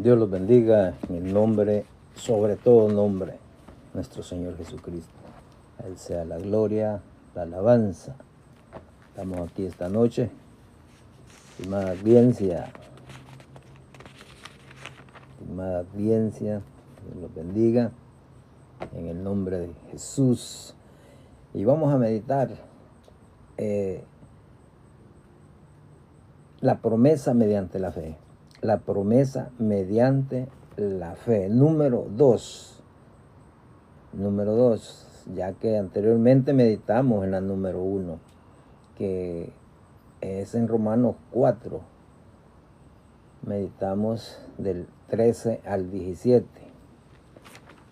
Dios los bendiga en el nombre, sobre todo nombre, nuestro Señor Jesucristo. A Él sea la gloria, la alabanza. Estamos aquí esta noche, estimada audiencia, Dios los bendiga en el nombre de Jesús. Y vamos a meditar la promesa mediante la fe. La promesa mediante la fe. Número 2, ya que anteriormente meditamos en la número 1, que es en Romanos 4. Meditamos del 13 al 17.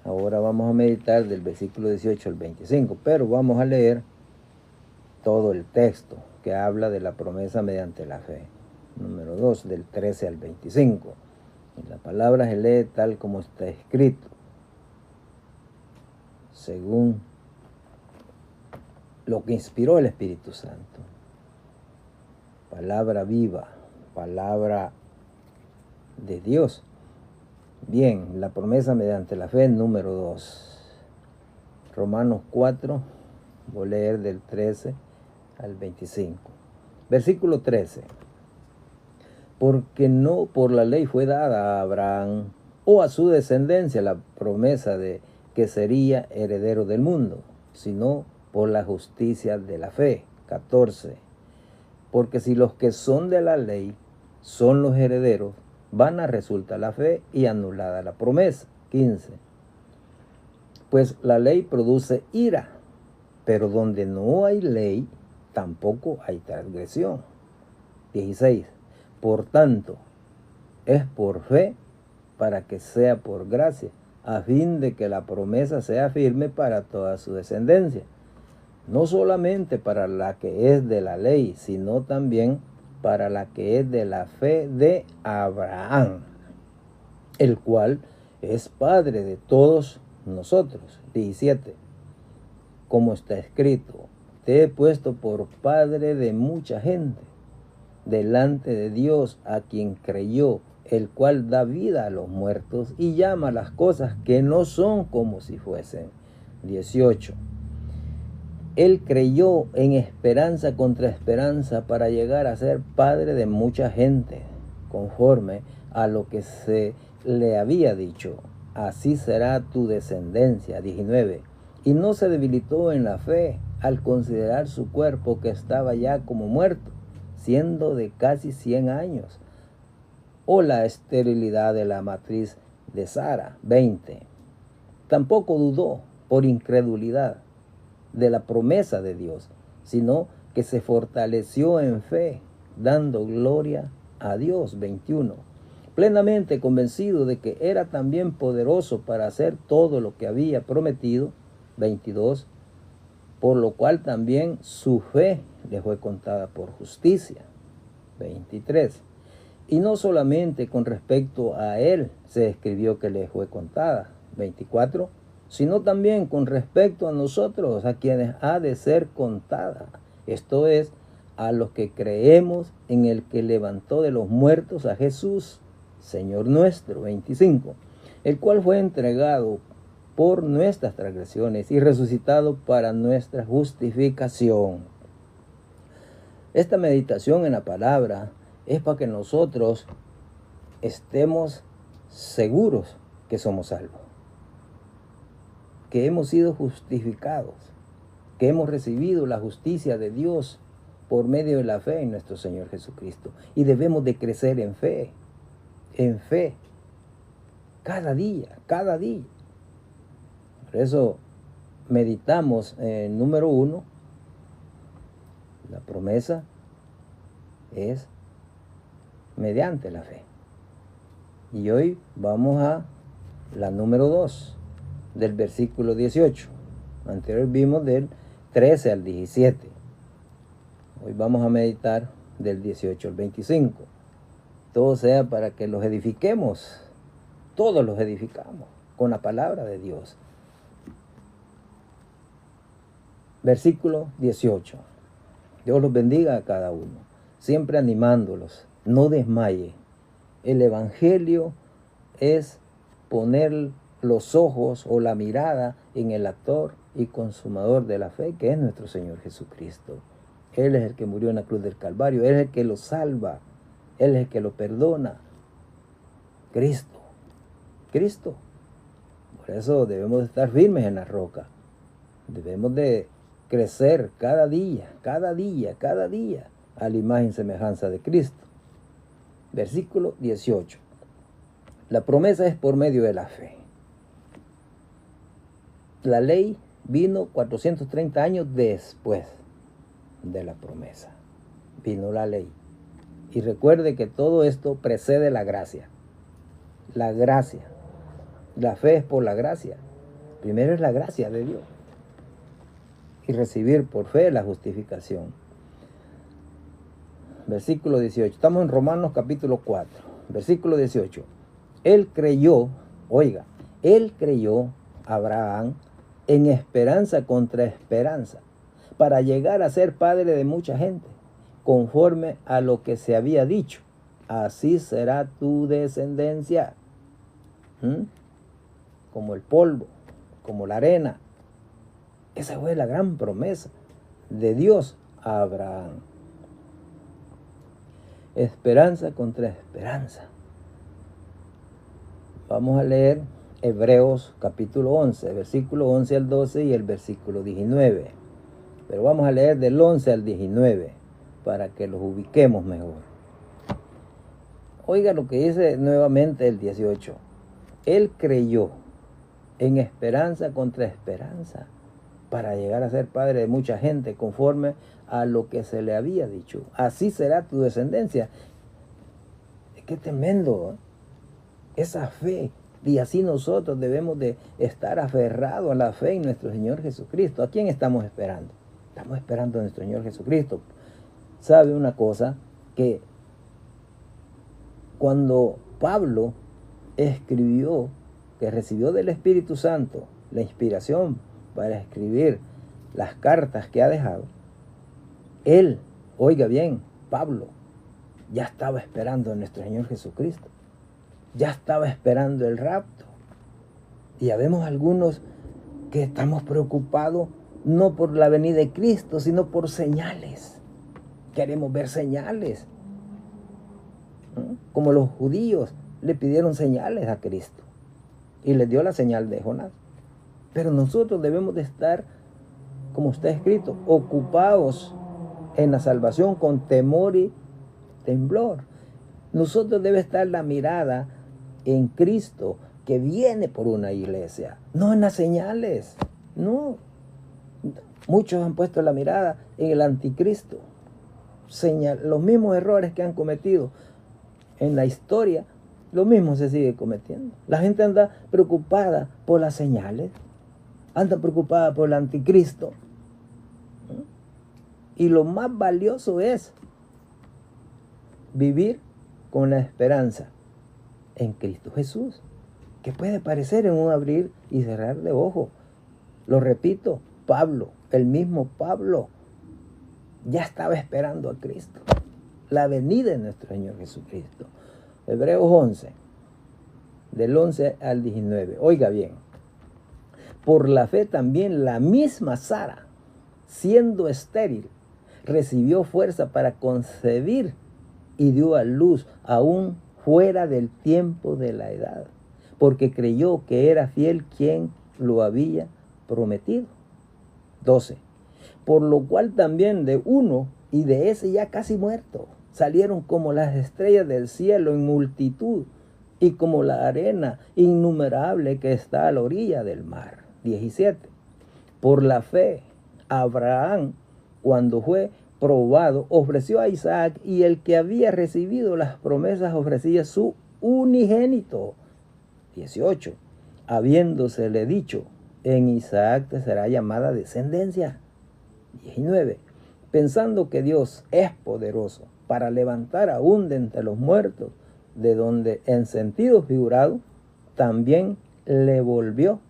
Ahora vamos a meditar del versículo 18 al 25, pero vamos a leer todo el texto que habla de la promesa mediante la fe. Número 2, del 13 al 25. Y la palabra se lee tal como está escrito, según lo que inspiró el Espíritu Santo. Palabra viva, palabra de Dios. Bien, la promesa mediante la fe, número 2. Romanos 4, voy a leer del 13 al 25. Versículo 13. Porque no por la ley fue dada a Abraham o a su descendencia la promesa de que sería heredero del mundo, sino por la justicia de la fe. 14. Porque si los que son de la ley son los herederos, vana resulta la fe y anulada la promesa. 15. Pues la ley produce ira, pero donde no hay ley, tampoco hay transgresión. 16. Por tanto, es por fe para que sea por gracia, a fin de que la promesa sea firme para toda su descendencia, no solamente para la que es de la ley, sino también para la que es de la fe de Abraham, el cual es padre de todos nosotros. 17. Como está escrito, te he puesto por padre de mucha gente, delante de Dios a quien creyó, el cual da vida a los muertos y llama las cosas que no son como si fuesen. 18. Él creyó en esperanza contra esperanza para llegar a ser padre de mucha gente, conforme a lo que se le había dicho. Así será tu descendencia. 19. Y no se debilitó en la fe al considerar su cuerpo que estaba ya como muerto, siendo de casi 100 años, o la esterilidad de la matriz de Sara. 20. Tampoco dudó por incredulidad de la promesa de Dios, sino que se fortaleció en fe, dando gloria a Dios. 21. Plenamente convencido de que era también poderoso para hacer todo lo que había prometido. 22. Por lo cual también su fe le fue contada por justicia. 23. Y no solamente con respecto a él se escribió que le fue contada. 24. Sino también con respecto a nosotros, a quienes ha de ser contada. Esto es, a los que creemos en el que levantó de los muertos a Jesús, Señor nuestro. 25. El cual fue entregado por nuestras transgresiones y resucitado para nuestra justificación. Esta meditación en la palabra es para que nosotros estemos seguros que somos salvos, que hemos sido justificados, que hemos recibido la justicia de Dios por medio de la fe en nuestro Señor Jesucristo. Y debemos de crecer en fe, cada día. Por eso meditamos en número 1, la promesa es mediante la fe. Y hoy vamos a la número 2, del versículo 18. Anterior vimos del 13 al 17. Hoy vamos a meditar del 18 al 25. Todo sea para que los edifiquemos. Todos los edificamos con la palabra de Dios. Versículo 18. Dios los bendiga a cada uno, siempre animándolos. No desmaye. El Evangelio es poner los ojos o la mirada en el autor y consumador de la fe, que es nuestro Señor Jesucristo. Él es el que murió en la cruz del Calvario, Él es el que lo salva, Él es el que lo perdona. Cristo, Cristo. Por eso debemos estar firmes en la roca. Debemos de crecer cada día, cada día, cada día a la imagen y semejanza de Cristo. Versículo 18. La promesa es por medio de la fe. La ley vino 430 años después de la promesa. Vino la ley. Y recuerde que todo esto precede la gracia. La gracia. La fe es por la gracia. Primero es la gracia de Dios. Y recibir por fe la justificación. Versículo 18. Estamos en Romanos capítulo 4. Versículo 18. Él creyó, oiga, él creyó, Abraham, en esperanza contra esperanza, para llegar a ser padre de mucha gente, conforme a lo que se había dicho. Así será tu descendencia. Como el polvo, como la arena. Esa fue la gran promesa de Dios a Abraham. Esperanza contra esperanza. Vamos a leer Hebreos capítulo 11, versículo 11 al 12 y el versículo 19. Pero vamos a leer del 11 al 19 para que los ubiquemos mejor. Oiga lo que dice nuevamente el 18. Él creyó en esperanza contra esperanza para llegar a ser padre de mucha gente conforme a lo que se le había dicho. Así será tu descendencia. Qué tremendo, ¿eh? Esa fe. Y así nosotros debemos de estar aferrados a la fe en nuestro Señor Jesucristo. ¿A quién estamos esperando? Estamos esperando a nuestro Señor Jesucristo. ¿Sabe una cosa? Que cuando Pablo escribió, que recibió del Espíritu Santo la inspiración para escribir las cartas que ha dejado, él, oiga bien, Pablo, ya estaba esperando a nuestro Señor Jesucristo. Ya estaba esperando el rapto. Y ya vemos algunos que estamos preocupados no por la venida de Cristo, sino por señales. Queremos ver señales. Como los judíos le pidieron señales a Cristo. Y les dio la señal de Jonás. Pero nosotros debemos de estar, como está escrito, ocupados en la salvación con temor y temblor. Nosotros debe estar la mirada en Cristo, que viene por una iglesia, no en las señales. No. Muchos han puesto la mirada en el anticristo. Los mismos errores que han cometido en la historia, lo mismo se sigue cometiendo. La gente anda preocupada por las señales, anda preocupada por el anticristo. Y lo más valioso es vivir con la esperanza en Cristo Jesús, que puede parecer en un abrir y cerrar de ojos. Lo repito, Pablo, el mismo Pablo, ya estaba esperando a Cristo, la venida de nuestro Señor Jesucristo. Hebreos 11, del 11 al 19. Oiga bien, por la fe también la misma Sara, siendo estéril, recibió fuerza para concebir y dio a luz aún fuera del tiempo de la edad, porque creyó que era fiel quien lo había prometido. 12. Por lo cual también de uno y de ese ya casi muerto salieron como las estrellas del cielo en multitud y como la arena innumerable que está a la orilla del mar. 17. Por la fe, Abraham, cuando fue probado, ofreció a Isaac, y el que había recibido las promesas ofrecía su unigénito. 18. Habiéndosele dicho, en Isaac te será llamada descendencia. 19. Pensando que Dios es poderoso para levantar aún de entre los muertos, de donde en sentido figurado también le volvió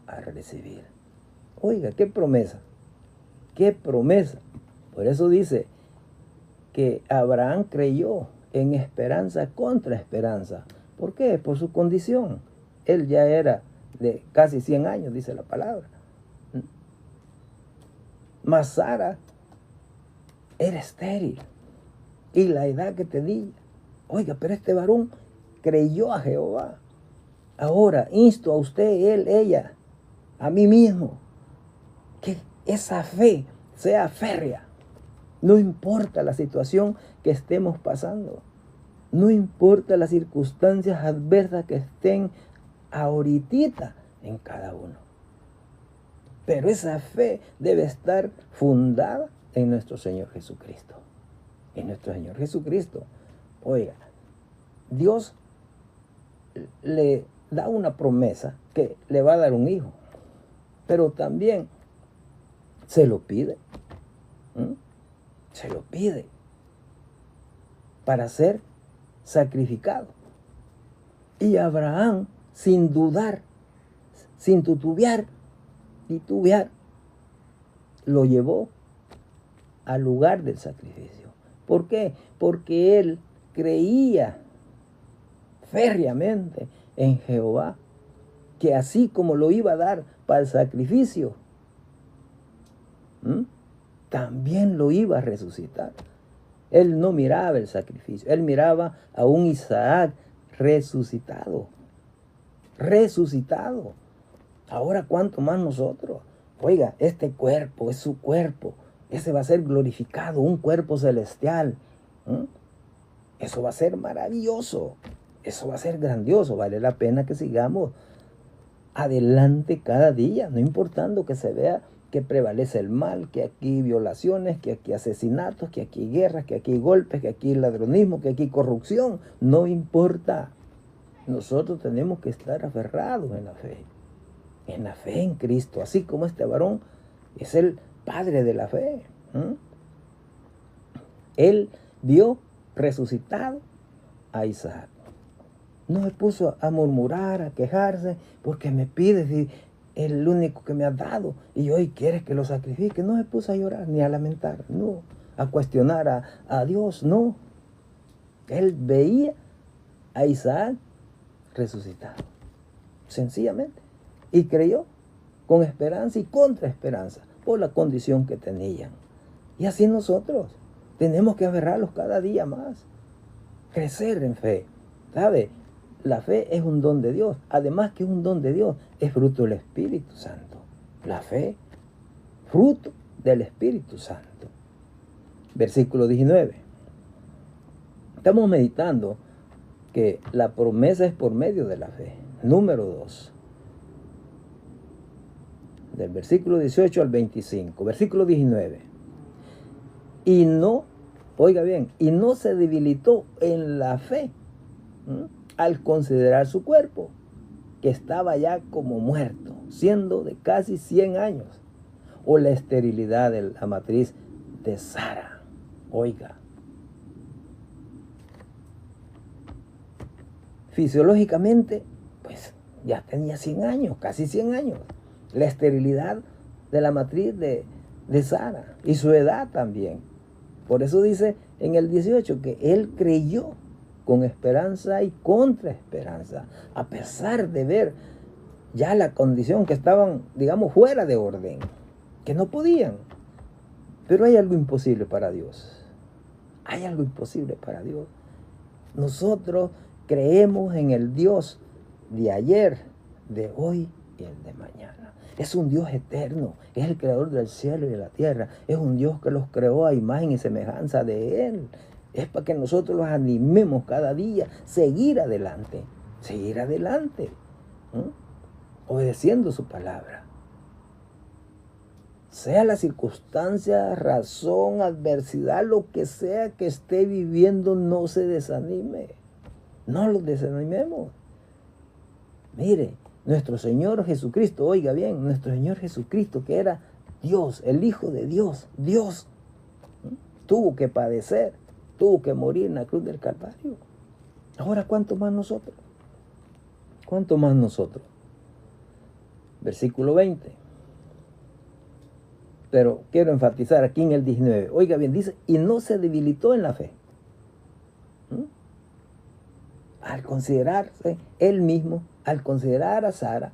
a recibir. Oiga, qué promesa, qué promesa. Por eso dice que Abraham creyó en esperanza contra esperanza, ¿Por qué? Por su condición. Él ya era de casi 100 años, dice la palabra. Mas Sara era estéril. Y la edad que tenía. Oiga, pero este varón creyó a Jehová. Ahora insto a usted, él, ella, a mí mismo, que esa fe sea férrea. No importa la situación que estemos pasando. No importa las circunstancias adversas que estén ahorita en cada uno. Pero esa fe debe estar fundada en nuestro Señor Jesucristo. En nuestro Señor Jesucristo. Oiga, Dios le da una promesa que le va a dar un hijo. Pero también se lo pide. Se lo pide para ser sacrificado. Y Abraham, sin dudar, sin titubear, lo llevó al lugar del sacrificio. ¿Por qué? Porque él creía férreamente en Jehová, que así como lo iba a dar para el sacrificio, también lo iba a resucitar. Él no miraba el sacrificio, él miraba a un Isaac resucitado. Resucitado. Ahora, ¿cuánto más nosotros? Oiga, este cuerpo es su cuerpo. Ese va a ser glorificado, un cuerpo celestial. Eso va a ser maravilloso. Eso va a ser grandioso. Vale la pena que sigamos adelante cada día, no importando que se vea que prevalece el mal, que aquí hay violaciones, que aquí asesinatos, que aquí guerras, que aquí golpes, que aquí ladronismo, que aquí corrupción. No importa. Nosotros tenemos que estar aferrados en la fe en Cristo, así como este varón es el padre de la fe. Él vio resucitado a Isaac. No se puso a murmurar, a quejarse, porque me pides y es el único que me has dado y hoy quieres que lo sacrifique. No se puso a llorar ni a lamentar, no, a cuestionar a Dios, no. Él veía a Isaac resucitado, sencillamente, y creyó con esperanza y contra esperanza por la condición que tenían. Y así nosotros tenemos que aferrarlos cada día más, crecer en fe, ¿sabe? La fe es un don de Dios. Además que es un don de Dios, es fruto del Espíritu Santo. La fe, fruto del Espíritu Santo. Versículo 19. Estamos meditando que la promesa es por medio de la fe. Número 2. Del versículo 18 al 25. Versículo 19. Y no, oiga bien, y no se debilitó en la fe al considerar su cuerpo, que estaba ya como muerto, siendo de casi 100 años, o la esterilidad de la matriz de Sara. Oiga, fisiológicamente, pues ya tenía 100 años, casi 100 años. La esterilidad de la matriz de Sara y su edad también. Por eso dice en el 18 que él creyó con esperanza y contra esperanza, a pesar de ver ya la condición que estaban, digamos, fuera de orden, que no podían. Pero hay algo imposible para Dios. Hay algo imposible para Dios. Nosotros creemos en el Dios de ayer, de hoy y el de mañana. Es un Dios eterno, es el creador del cielo y de la tierra. Es un Dios que los creó a imagen y semejanza de Él. Es para que nosotros los animemos cada día, seguir adelante, obedeciendo su palabra. Sea la circunstancia, razón, adversidad, lo que sea que esté viviendo, no se desanime. No los desanimemos. Mire, nuestro Señor Jesucristo, oiga bien, nuestro Señor Jesucristo, que era Dios, el Hijo de Dios, tuvo que padecer, tuvo que morir en la cruz del Calvario. Ahora, ¿cuánto más nosotros? ¿Cuánto más nosotros? Versículo 20. Pero quiero enfatizar aquí en el 19. Oiga bien, dice, y no se debilitó en la fe. al considerarse él mismo, al considerar a Sara,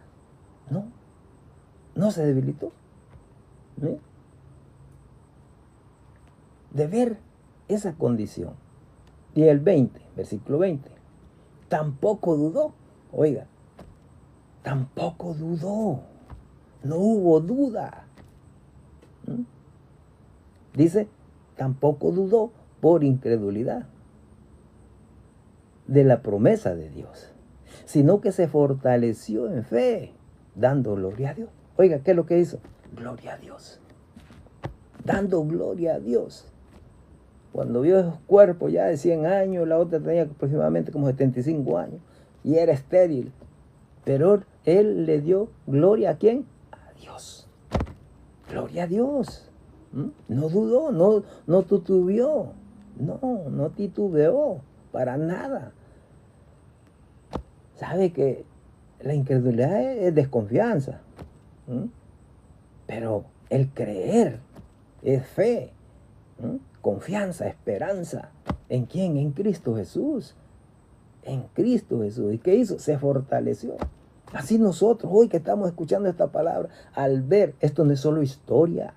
no se debilitó. ¿Sí? De ver esa condición. Y el 20, versículo 20, tampoco dudó. Oiga, tampoco dudó. No hubo duda. ¿Mm? Dice, tampoco dudó por incredulidad de la promesa de Dios, sino que se fortaleció en fe, dando gloria a Dios. Oiga, ¿qué es lo que hizo? Gloria a Dios. Dando gloria a Dios. Cuando vio esos cuerpos ya de 100 años, la otra tenía aproximadamente como 75 años y era estéril. Pero él le dio gloria a ¿quién? A Dios. Gloria a Dios. No dudó, no titubeó. No titubeó para nada. Sabe que la incredulidad es desconfianza. Pero el creer es fe. Confianza, esperanza. ¿En quién? En Cristo Jesús. En Cristo Jesús. ¿Y qué hizo? Se fortaleció. Así nosotros, hoy que estamos escuchando esta palabra, al ver, esto no es solo historia.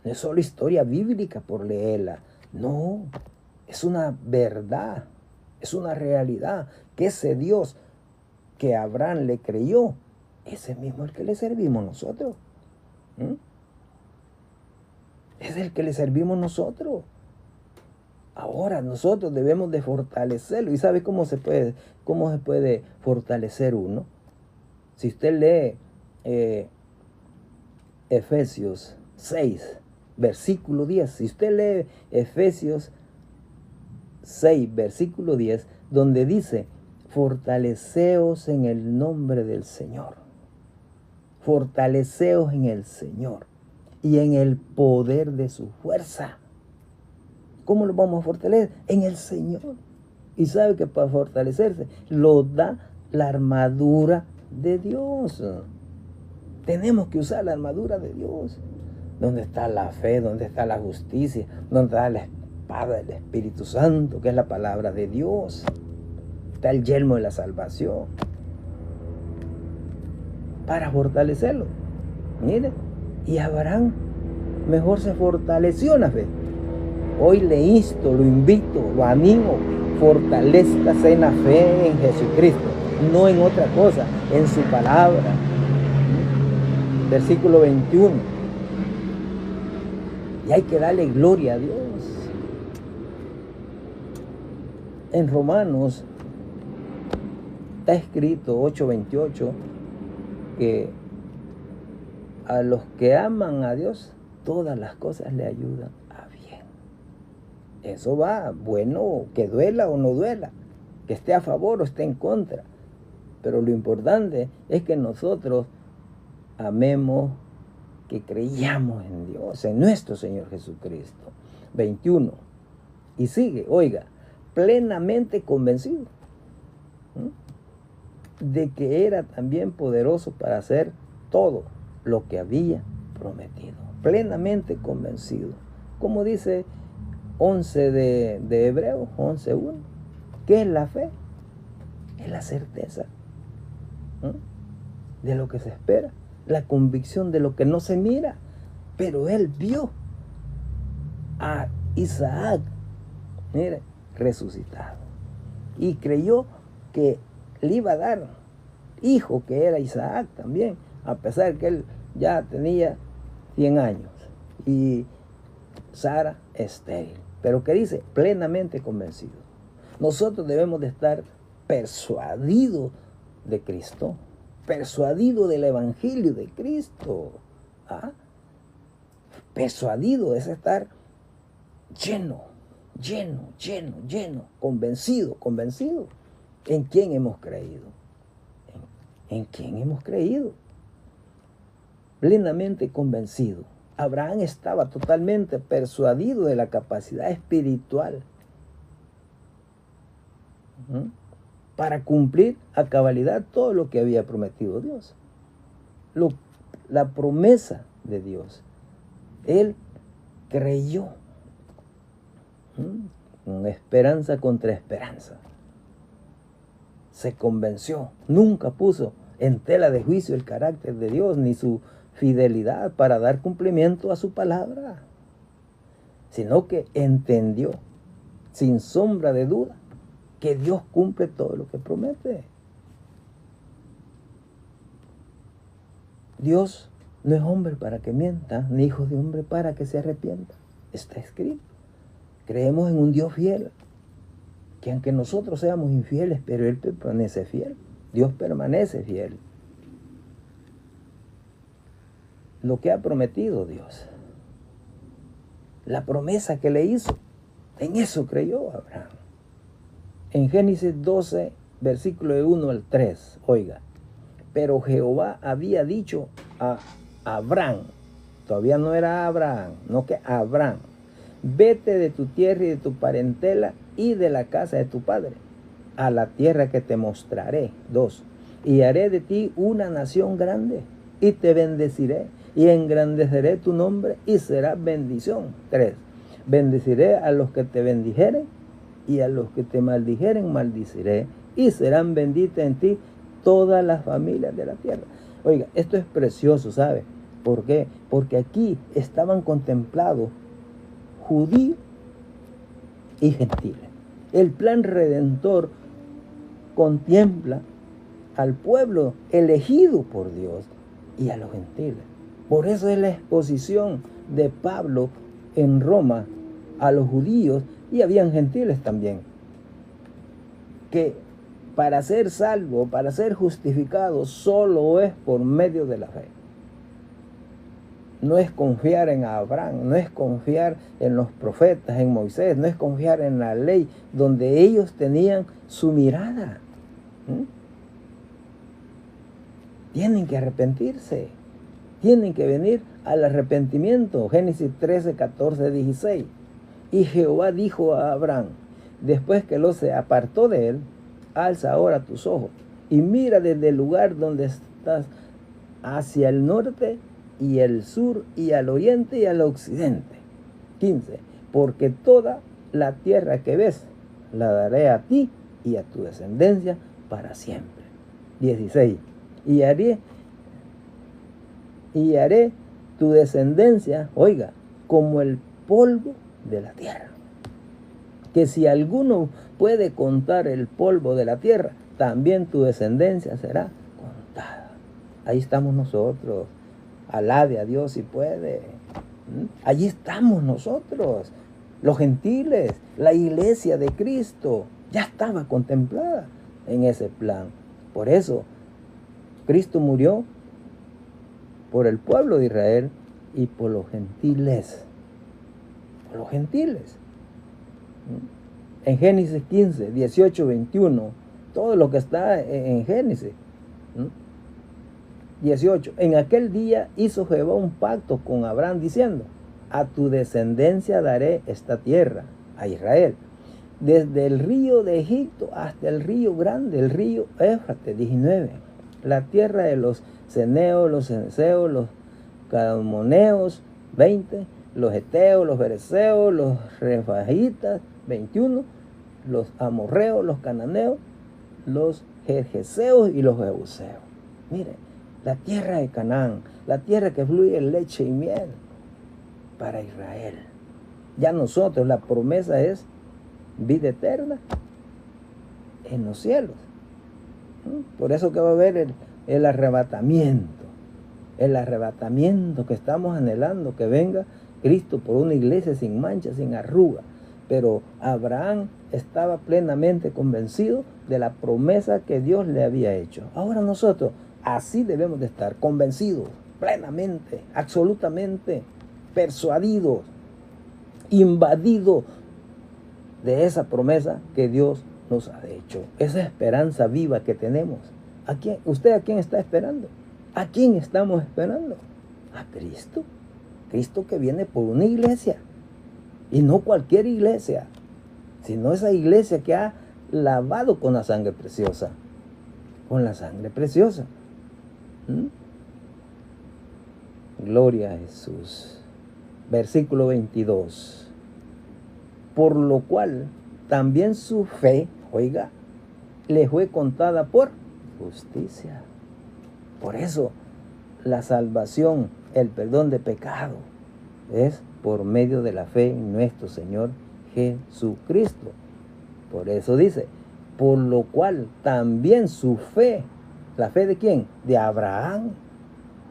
No es solo historia bíblica por leerla. No, es una verdad. Es una realidad. Que ese Dios que Abraham le creyó, ese mismo el que le servimos nosotros. Es el que le servimos nosotros. Ahora nosotros debemos de fortalecerlo. ¿Y sabe cómo se puede fortalecer uno? Si usted lee Efesios 6, versículo 10. Si usted lee Efesios 6, versículo 10, donde dice, fortaleceos en el nombre del Señor. Fortaleceos en el Señor y en el poder de su fuerza. ¿Cómo lo vamos a fortalecer? En el Señor. Y sabe que para fortalecerse lo da la armadura de Dios. Tenemos que usar la armadura de Dios. ¿Dónde está la fe? ¿Dónde está la justicia? ¿Dónde está la espada del Espíritu Santo, que es la palabra de Dios? Está el yelmo de la salvación. Para fortalecerlo. Mire, y Abraham mejor se fortaleció en la fe. Hoy le insto, lo invito, lo animo, fortalezcase en la fe en Jesucristo, no en otra cosa, en su palabra. Versículo 21. Y hay que darle gloria a Dios. En Romanos está escrito 8:28 que a los que aman a Dios, todas las cosas le ayudan a bien. Eso va, bueno, que duela o no duela, que esté a favor o esté en contra. Pero lo importante es que nosotros amemos, que creyamos en Dios, en nuestro Señor Jesucristo. 21. Y sigue, oiga, plenamente convencido de que era también poderoso para hacer todo lo que había prometido. Plenamente convencido. Como dice 11 de Hebreos, 11:1. ¿Qué es la fe? Es la certeza de lo que se espera, la convicción de lo que no se mira. Pero él vio a Isaac, mire, resucitado, y creyó que le iba a dar hijo, que era Isaac también, a pesar que él ya tenía 100 años y Sara estéril. Pero que dice, plenamente convencido. Nosotros debemos de estar persuadidos de Cristo, persuadidos del Evangelio de Cristo. Persuadido es estar lleno, convencido. ¿En quién hemos creído? ¿En quién hemos creído? Plenamente convencido. Abraham estaba totalmente persuadido de la capacidad espiritual para cumplir a cabalidad todo lo que había prometido Dios. La promesa de Dios. Él creyó con esperanza contra esperanza. se convenció, nunca puso en tela de juicio el carácter de Dios ni su fidelidad para dar cumplimiento a su palabra, sino que entendió sin sombra de duda que Dios cumple todo lo que promete. Dios no es hombre para que mienta, ni hijo de hombre para que se arrepienta. Está escrito. Creemos en un Dios fiel, que aunque nosotros seamos infieles, pero Él permanece fiel. Dios permanece fiel. Lo que ha prometido Dios, la promesa que le hizo, en eso creyó Abraham. En Génesis 12, versículo de 1 al 3, oiga, pero Jehová había dicho a Abraham, todavía no era Abraham, no que Abraham, vete de tu tierra y de tu parentela y de la casa de tu padre, a la tierra que te mostraré. 2, y haré de ti una nación grande, y te bendeciré, y engrandeceré tu nombre, y serás bendición. 3, bendeciré a los que te bendijeren, y a los que te maldijeren maldiciré, y serán benditas en ti todas las familias de la tierra. Oiga, esto es precioso, ¿sabe? ¿Por qué? Porque aquí estaban contemplados judíos y gentiles. El plan redentor contempla al pueblo elegido por Dios y a los gentiles. Por eso es la exposición de Pablo en Roma a los judíos, y habían gentiles también, que para ser salvo, para ser justificado, solo es por medio de la fe. No es confiar en Abraham, no es confiar en los profetas, en Moisés, no es confiar en la ley, donde ellos tenían su mirada. Tienen que arrepentirse, tienen que venir al arrepentimiento. Génesis 13, 14, 16. Y Jehová dijo a Abraham, después que Lot se apartó de él, alza ahora tus ojos y mira desde el lugar donde estás hacia el norte y el sur y al oriente y al occidente. 15. Porque toda la tierra que ves la daré a ti y a tu descendencia para siempre. 16. Y haré tu descendencia, oiga, como el polvo de la tierra. Que si alguno puede contar el polvo de la tierra, también tu descendencia será contada. Ahí estamos nosotros. Alabe a Dios si puede. Allí estamos nosotros, los gentiles, la iglesia de Cristo. Ya estaba contemplada en ese plan. Por eso, Cristo murió por el pueblo de Israel y por los gentiles. Por los gentiles. En Génesis 15, 18, 21, todo lo que está en Génesis. 18. En aquel día hizo Jehová un pacto con Abraham diciendo, a tu descendencia daré esta tierra, a Israel, desde el río de Egipto hasta el río grande, el río Éufrates. 19. La tierra de los ceneos, los censeos, los cadmoneos. 20. Los heteos, los fereceos, los refajitas. 21. Los amorreos, los cananeos, los gergeseos y los jebuseos. Miren, la tierra de Canaán, la tierra que fluye leche y miel para Israel. Ya nosotros, la promesa es vida eterna en los cielos. Por eso que va a haber el arrebatamiento que estamos anhelando, que venga Cristo por una iglesia sin mancha, sin arruga. Pero Abraham estaba plenamente convencido de la promesa que Dios le había hecho. Ahora nosotros así debemos de estar, convencidos, plenamente, absolutamente, persuadidos, invadidos de esa promesa que Dios nos ha hecho. Esa esperanza viva que tenemos. ¿Usted a quién está esperando? ¿A quién estamos esperando? A Cristo. Cristo que viene por una iglesia. Y no cualquier iglesia, sino esa iglesia que ha lavado con la sangre preciosa. Con la sangre preciosa. Gloria a Jesús. Versículo 22. Por lo cual también su fe, oiga, le fue contada por justicia. Por eso la salvación, el perdón de pecado, es por medio de la fe en nuestro Señor Jesucristo. Por eso dice, por lo cual también su fe, ¿la fe de quién? De Abraham,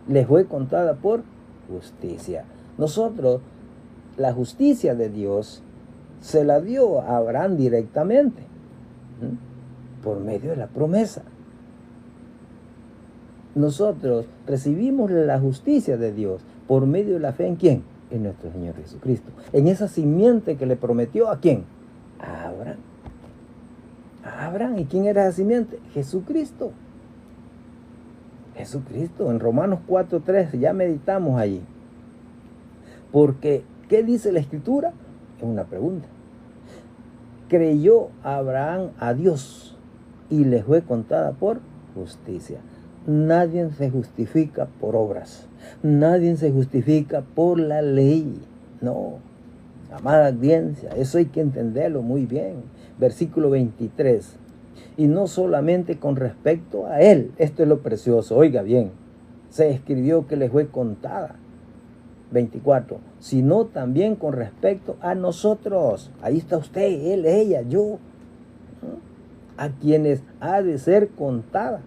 le fue contada por justicia. Nosotros, la justicia de Dios se la dio a Abraham directamente, por medio de la promesa. Nosotros recibimos la justicia de Dios por medio de la fe en ¿quién? En nuestro Señor Jesucristo. En esa simiente que le prometió ¿a quién? A Abraham. A Abraham. ¿Y quién era esa simiente? Jesucristo. Jesucristo. En Romanos 4:3 ya meditamos allí. Porque, ¿qué dice la Escritura? Es una pregunta. Creyó Abraham a Dios y le fue contada por justicia. Nadie se justifica por obras. Nadie se justifica por la ley. No, amada audiencia, eso hay que entenderlo muy bien. Versículo 23. Y no solamente con respecto a él. Esto es lo precioso, oiga bien. Se escribió que le fue contada. 24. Sino también con respecto a nosotros. Ahí está usted, él, ella, yo. A quienes ha de ser contada.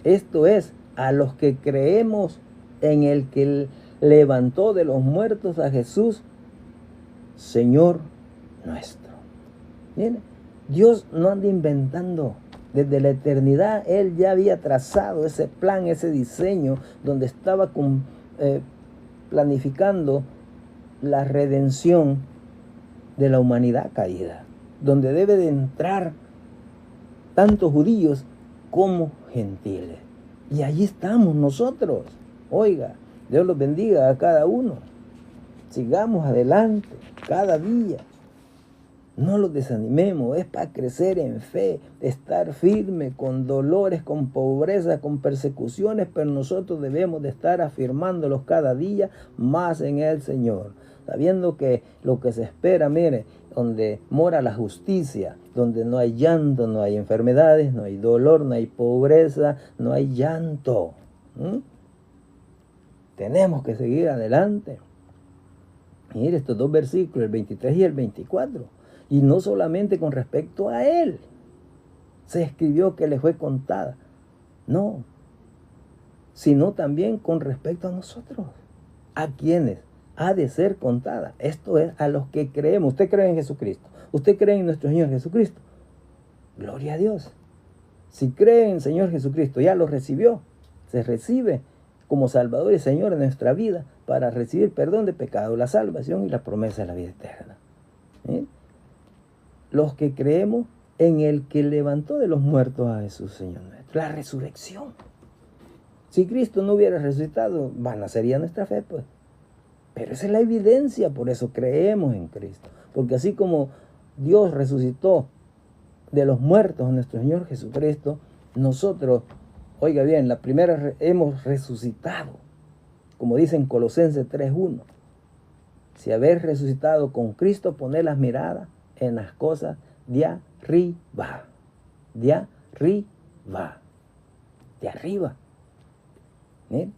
Esto es, a los que creemos en el que levantó de los muertos a Jesús, Señor nuestro. Miren, Dios no anda inventando. Desde la eternidad Él ya había trazado ese plan, ese diseño, donde estaba planificando la redención de la humanidad caída, donde debe de entrar tanto judíos como gentiles. Y allí estamos nosotros. Oiga, Dios los bendiga a cada uno. Sigamos adelante cada día. No los desanimemos, es para crecer en fe, estar firme con dolores, con pobreza, con persecuciones, pero nosotros debemos de estar afirmándolos cada día más en el Señor, sabiendo que lo que se espera, mire, donde mora la justicia, donde no hay llanto, no hay enfermedades, no hay dolor, no hay pobreza, no hay llanto. Tenemos que seguir adelante. Mire estos dos versículos, el 23 y el 24. Y no solamente con respecto a él se escribió que le fue contada. No, sino también con respecto a nosotros. ¿A quienes ha de ser contada? Esto es a los que creemos. ¿Usted cree en Jesucristo? ¿Usted cree en nuestro Señor Jesucristo? Gloria a Dios. Si cree en el Señor Jesucristo, ya lo recibió. Se recibe como Salvador y Señor en nuestra vida para recibir perdón de pecado, la salvación y la promesa de la vida eterna. ¿Sí? Los que creemos en el que levantó de los muertos a Jesús, Señor nuestro. La resurrección. Si Cristo no hubiera resucitado, vana sería nuestra fe, pues. Pero esa es la evidencia, por eso creemos en Cristo. Porque así como Dios resucitó de los muertos a nuestro Señor Jesucristo, nosotros, oiga bien, la primera hemos resucitado. Como dice en Colosenses 3:1. Si habéis resucitado con Cristo, poned las miradas en las cosas de arriba. De arriba. De arriba. ¿Bien?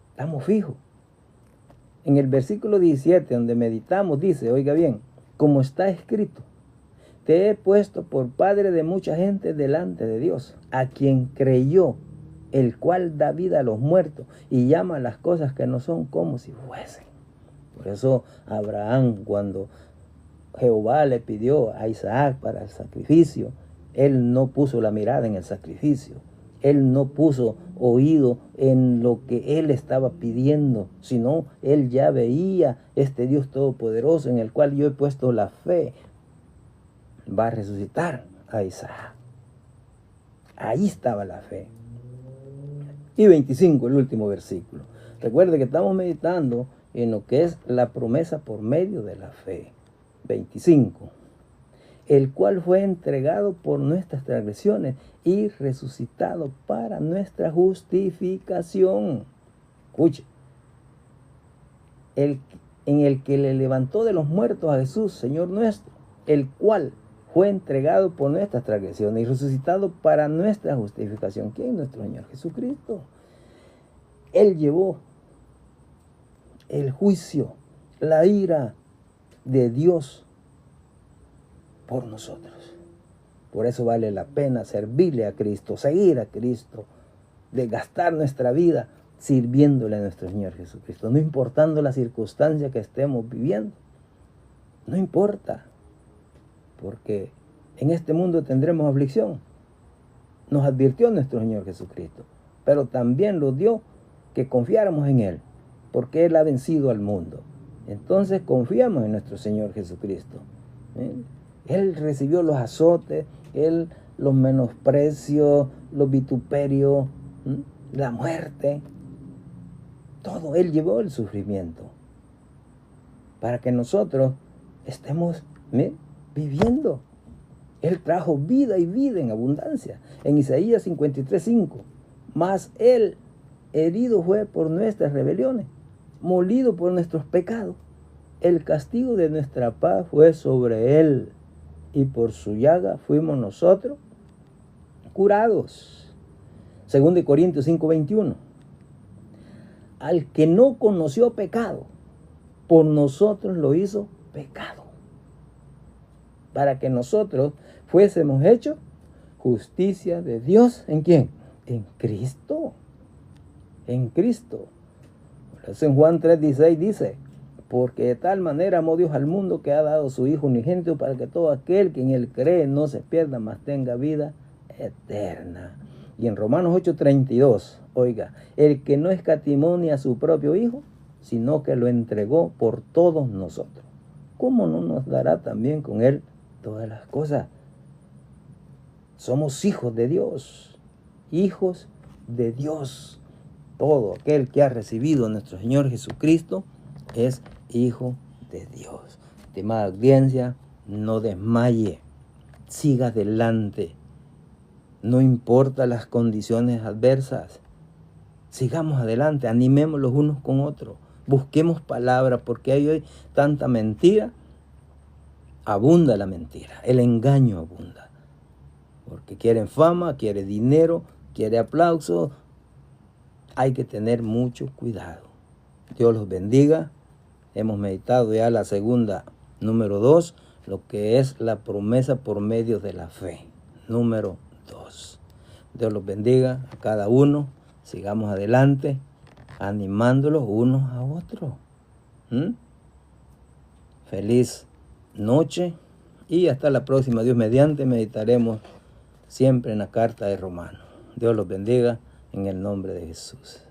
Estamos fijos. En el versículo 17, donde meditamos, dice, oiga bien, como está escrito, te he puesto por padre de mucha gente delante de Dios, a quien creyó, el cual da vida a los muertos y llama las cosas que no son como si fuesen. Por eso Abraham, cuando Jehová le pidió a Isaac para el sacrificio, él no puso la mirada en el sacrificio. Él no puso oído en lo que él estaba pidiendo, sino él ya veía este Dios todopoderoso en el cual yo he puesto la fe. Va a resucitar a Isaac. Ahí estaba la fe. Y 25, el último versículo. Recuerde que estamos meditando en lo que es la promesa por medio de la fe. 25. El cual fue entregado por nuestras transgresiones y resucitado para nuestra justificación. Escuche. En el que le levantó de los muertos a Jesús, Señor nuestro, el cual fue entregado por nuestras transgresiones y resucitado para nuestra justificación. ¿Quién? Nuestro Señor Jesucristo. Él llevó el juicio, la ira de Dios por nosotros. Por eso vale la pena servirle a Cristo, seguir a Cristo, desgastar nuestra vida sirviéndole a nuestro Señor Jesucristo, no importando la circunstancia que estemos viviendo. No importa, porque en este mundo tendremos aflicción. Nos advirtió nuestro Señor Jesucristo, pero también nos dio que confiáramos en Él, porque Él ha vencido al mundo. Entonces confiamos en nuestro Señor Jesucristo. Él recibió los azotes, Él los menosprecios, los vituperios, la muerte. Todo Él llevó el sufrimiento para que nosotros estemos viviendo. Él trajo vida y vida en abundancia. En Isaías 53:5, mas Él herido fue por nuestras rebeliones, molido por nuestros pecados. El castigo de nuestra paz fue sobre Él, y por su llaga fuimos nosotros curados. 2 Corintios 5:21. Al que no conoció pecado, por nosotros lo hizo pecado, para que nosotros fuésemos hechos justicia de Dios. ¿En quién? En Cristo. En Cristo. Por eso en Juan 3:16 dice, porque de tal manera amó Dios al mundo que ha dado su Hijo unigénito para que todo aquel que en Él cree no se pierda, mas tenga vida eterna. Y en Romanos 8:32, oiga, el que no escatimó ni a su propio Hijo, sino que lo entregó por todos nosotros, ¿cómo no nos dará también con Él todas las cosas? Somos hijos de Dios, hijos de Dios. Todo aquel que ha recibido a nuestro Señor Jesucristo es hijo de Dios. Estimada audiencia, no desmaye, siga adelante. No importa las condiciones adversas, sigamos adelante, animemos los unos con otros, busquemos palabras, porque hay hoy tanta mentira, abunda la mentira, el engaño abunda, porque quieren fama, quieren dinero, quieren aplauso. Hay que tener mucho cuidado. Dios los bendiga. Hemos meditado ya la segunda, número 2, lo que es la promesa por medio de la fe, número 2. Dios los bendiga a cada uno. Sigamos adelante, animándolos unos a otros. Feliz noche y hasta la próxima. Dios mediante, meditaremos siempre en la carta de Romanos. Dios los bendiga en el nombre de Jesús.